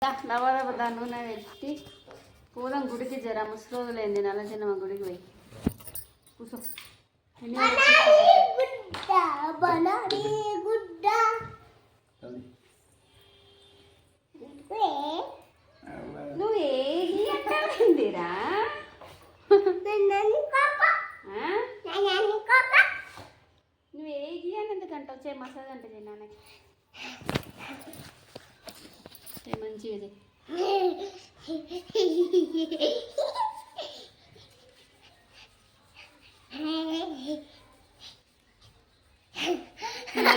నవదా నూనె పెట్టి పోదాం గుడికి జర ముసలి రోజులైంది నల్ల చిన్నమ్మ గుడికి పోయి కూర్చో నువ్వు ఏది అంటారా నువ్వు ఏది అని ఎందుకంటావు చే మసాలా అంటే నాన్నకి మంచిది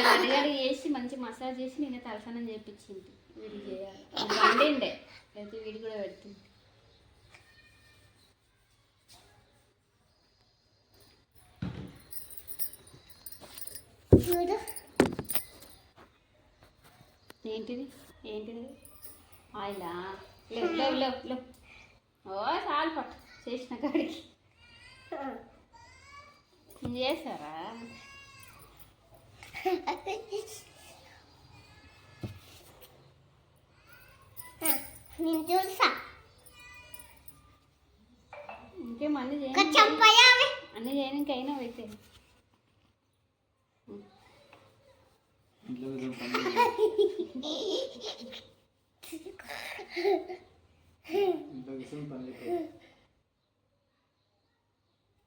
అడిగాడు చేసి మంచి మసాజ్ చేసి నేను తలసనం చేయించింది వీడికి చేయాలి వండిండే లేకపోతే వీడి కూడా పెడుతుంది ఏంటిది ఏంటిది ఆయిలా లేవు లేవు లేవు లేవు ఓ చాలు పట్టు చేసిన కాడికి చేస్తారా నేను చూసా ఇంకేం అన్నీ చేయ అన్నీ చేయడానికి అయినా అయితే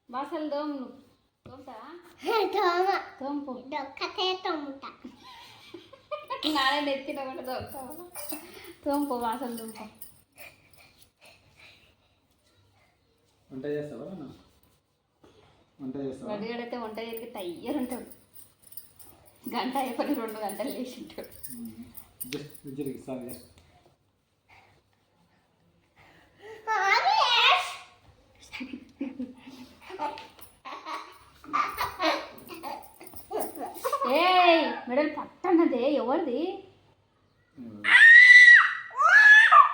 బాసలు దోము తోంపు నానే నెత్తిన కూడా దోపుతావా తోంపు బాసలు దుంప వంట చేస్తావా వంట చేస్తావా వడిగడితే వంట చేయడానికి తయ్యరుంటాడు గంట అయిపోయి 2 గంటలు లేచి ఉంటాడు ఏయ్ మెడల్ పట్టన్నదే ఎవరిది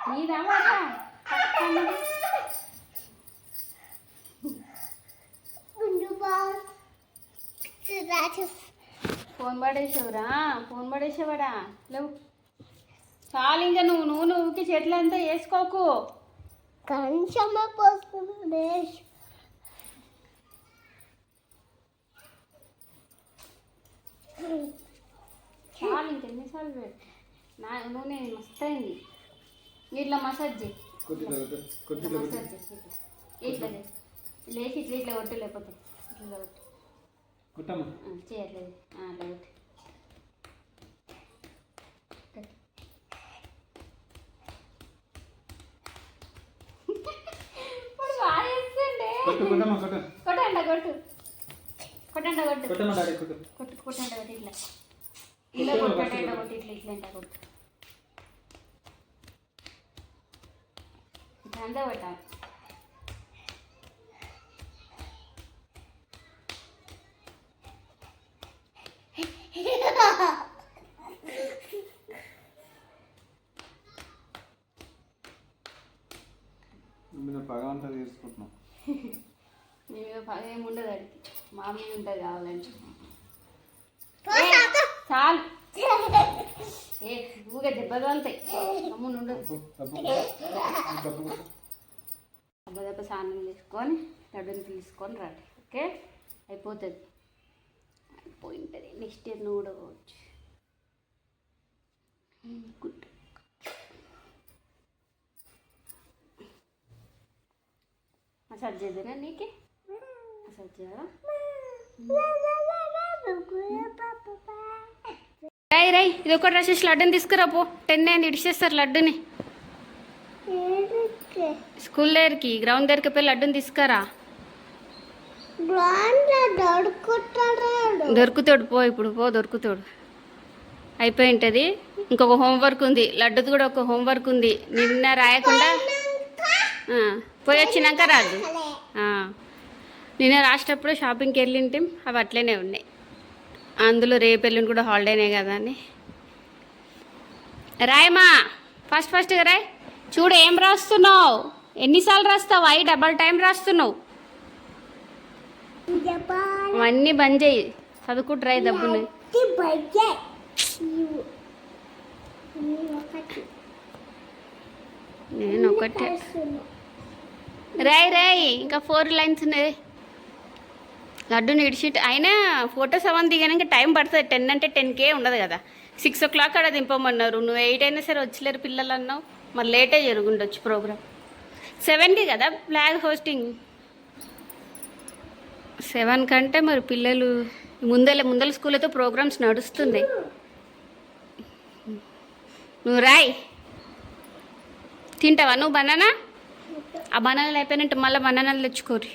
నీదా పట్టన్నది ఫోన్ పడేసేవాడా లేవు చాలు ఇంకా నువ్వుకి చెట్లు అంతా వేసుకోకు కొంచెం పోసుకున్నా చాలు ఇంకెన్నిసార్లు పెట్టు నా నూనె మస్తు అయింది ఇట్లా మసాజ్ చేయి మసాజ్ చేసి ఇట్లా లేచి ఇట్లా కొట్టు లేకపోతే ఇట్లా కొట్టు చేయట్లేదు అట్లా కొట్టు ఇప్పుడు బాగా చేస్తుండే కొట్టండి కొట్టు కొట్టండి కొట్టు కొట్టు కొట్టండి కొట్టు ఇట్లా ఇలా కొట్టండి కొట్టు ఇట్లా ఇట్లా అంట కొట్టు ఇట్లా అంతా కొట్టాలి పగ అంతా తీసుకుంటున్నాం మేము పగ ఏముండదు అడిగి మా మీద ఉంటుంది కావాలంటే చాలు ఏ ఊగా దెబ్బలు వెళ్తాయి అమ్ముడు ఉండదు దెబ్బ స్నానం చేసుకొని లడ్డుని తీసుకొని రండి ఓకే అయిపోతుంది అయిపోయింటుంది నెక్స్ట్ ఇయర్ నువ్వు కూడా పోవచ్చు గుడ్ మసాజ్ చేద్దానా నీకే మసాజ్ చేయాలా రై ఇది ఒకటి రాసేసి లడ్డుని తీసుకురా పో 10 అయింది ఇడిచేస్తారు లడ్డుని స్కూల్ దగ్గరికి గ్రౌండ్ దగ్గరికి పోయి లడ్డుని తీసుకురా దొరుకుతాడు పో ఇప్పుడు పో దొరుకుతాడు అయిపోయి ఉంటుంది ఇంకొక హోంవర్క్ ఉంది లడ్డుది కూడా ఒక హోంవర్క్ ఉంది నిన్న రాయకుండా పోయి వచ్చినాక రాదు నిన్న రాసేటప్పుడు షాపింగ్కి వెళ్ళింటే అవి అట్లనే ఉన్నాయి అందులో రేపు వెళ్ళిన కూడా హాలిడేనే కదా అని రాయమా ఫస్ట్గా రాయ్ చూడు ఏం రాస్తున్నావు ఎన్నిసార్లు రాస్తావు డబల్ టైం రాస్తున్నావు అవన్నీ బంద్ చేయి చదువుకుంటు డబ్బులు నేను ఒకటే రాయి రాయి ఇంకా 4 లైన్స్ ఉన్నాయి. లడ్డుని ఇడిచిట్ అయినా ఫొటోస్ అవన్నీ దిగాక టైం పడుతుంది. 10 అంటే 10K ఉండదు కదా. 6 o'clock అక్కడ దింపమన్నారు. నువ్వు 8 అయినా సరే వచ్చలేరు పిల్లలు అన్నావు. మరి లేటే జరుగుండొచ్చు ప్రోగ్రామ్. 7కి కదా ఫ్లాగ్ హోస్టింగ్. 7 కంటే మరి పిల్లలు ముందల స్కూల్ అయితే ప్రోగ్రామ్స్ నడుస్తుంది. నువ్వు రాయి. తింటావా నువ్వు బనానా? ఆ బనానాలు అయిపోయినట్టు మళ్ళీ బనానాలు తెచ్చుకోరు.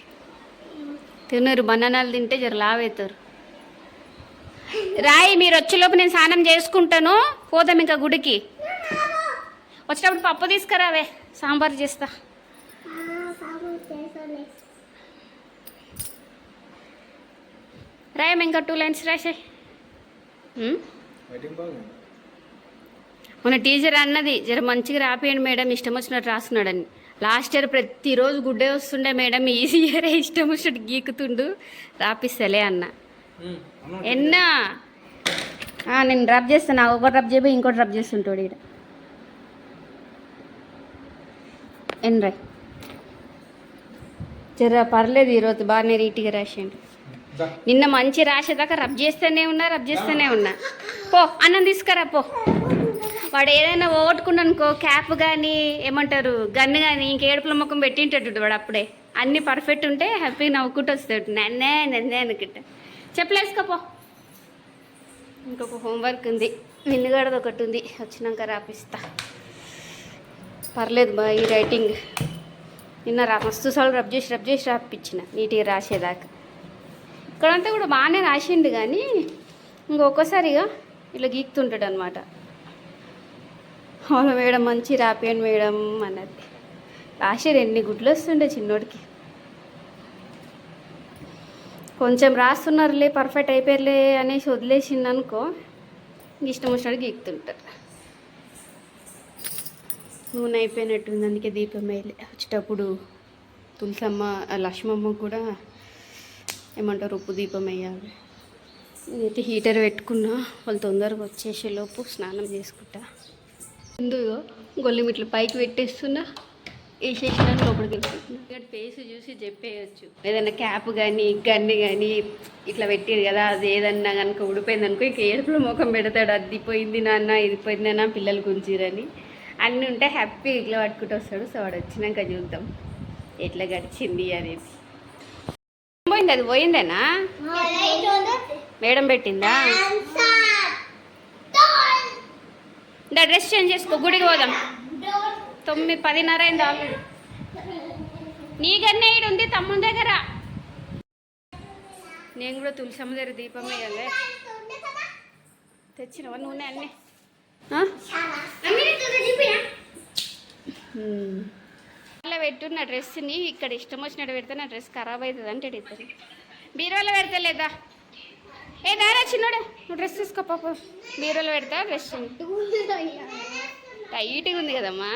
తినరు. బనానాలు తింటే జర లావవుతారు. రాయి. మీరు వచ్చేలోపు నేను స్నానం చేసుకుంటాను. పోదాం ఇంకా గుడికి. వచ్చేటప్పుడు పప్పు తీసుకురావే, సాంబార్ చేస్తా. రాయమ్మ ఇంకా 2 లైన్స్ రాసే. మన టీచర్ అన్నది జర మంచిగా రాపియండి మేడం, ఇష్టం వచ్చినట్టు రాస్తున్నాడని. లాస్ట్ ఇయర్ ప్రతిరోజు గుడ్డే వస్తుండే మేడం, ఈ ఇయర్ ఇష్టం వచ్చినట్టు గీకుతుండు, రాపిస్తలే అన్న. ఎన్నా నేను రబ్ చేస్తాను. ఒకటి రబ్ చేయబోయి ఇంకోటి రబ్ చేస్తుంటాడు ఇక్కడ. ఎన్రా జర పర్లేదు, ఈరోజు బాగానే రీట్గా రాసిండు. నిన్న మంచి రాసేదాకా రబ్ చేస్తూనే ఉన్నా. పో అన్నం తీసుకురా పో. వాడు ఏదైనా పోగొట్టుకున్నానుకో, క్యాప్ కానీ ఏమంటారు గన్ను కానీ ఇంకేడుపుల ముఖం పెట్టింటాడు వాడు. అప్పుడే అన్నీ పర్ఫెక్ట్ ఉంటే హ్యాపీగా నవ్వుకుంటూ వస్తాడు. నన్నే అనుకుంటా. చెప్పలేసుకోపో. ఇంకొక హోంవర్క్ ఉంది, విన్నుగడది ఒకటి ఉంది, వచ్చినాక రాపిస్తా. పర్లేదు బా ఈ రైటింగ్. నిన్న మస్తు సార్లు రబ్ చేసి రాపించిన నీట్గా రాసేదాకా. ఇక్కడంతా కూడా బాగానే రాసిండు కానీ ఇంకొకసారిగా ఇలా గీక్తుంటాడు అనమాట. అవును మేడం మంచి రాపియండి మేడం అన్నది. రాసేది ఎన్ని గుడ్లు వస్తుండే చిన్నోడికి. కొంచెం రాస్తున్నారులే పర్ఫెక్ట్ అయిపోయారులే అనేసి వదిలేసింది అనుకో, ఇష్టం వచ్చినట్టు గీక్తుంటారు. నూనె అయిపోయినట్టుంది, అందుకే దీపం వేయలే. వచ్చేటప్పుడు తులసమ్మ లక్ష్మమ్మ కూడా ఏమంటారు ఉప్పు దీపం వేయాలి. నేనైతే హీటర్ పెట్టుకున్నా, వాళ్ళు తొందరగా వచ్చేసేలోపు స్నానం చేసుకుంటా. ముందు గొల్లిమిట్లు పైకి పెట్టేస్తున్నా, వేసేసినా లోపలికి వెళ్ళిపోతున్నా. ఫేస్ చూసి చెప్పేయచ్చు. ఏదైనా క్యాప్ కానీ గన్ను కానీ ఇట్లా పెట్టారు కదా, అది ఏదన్నా కనుక ఊడిపోయింది అనుకో, ఇంక ఏడుపులో ముఖం పెడతాడు. అది పోయింది నాన్న, ఇది పోయింది నాన్న, పిల్లలు గుంజిరని అన్నీ ఉంటే హ్యాపీ ఇట్లా పట్టుకుంటూ వస్తాడు. సో వాడు వచ్చినాక చూద్దాం ఎట్లా గడిచింది అనేది. పోయింది అది పోయిందేనా? మేడం పెట్టిందా? దా డ్రెస్ చేంజ్ చేసుకో, గుడికి పోదాం. 9:10 అయింది ఆల్రెడీ. నీ గన్నేయుడు ఉంది తమ్ముని దగ్గర. నేను కూడా తులసమ్మ దగ్గర దీపం వేయాలి. తెచ్చినవా నూనె అన్నీ? అలా పెట్టున్న డ్రెస్ని ఇక్కడ ఇష్టం వచ్చినట్టు పెడితే నా డ్రెస్ ఖరాబ్ అవుతుంది అంటే ఇద్దరు బీరోలో పెడతా లేదా? ఏ దారా చిన్నోడు నువ్వు డ్రెస్ తీసుకో పాప. బీరోలో పెడతా డ్రెస్ టైట్గా ఉంది కదమ్మా.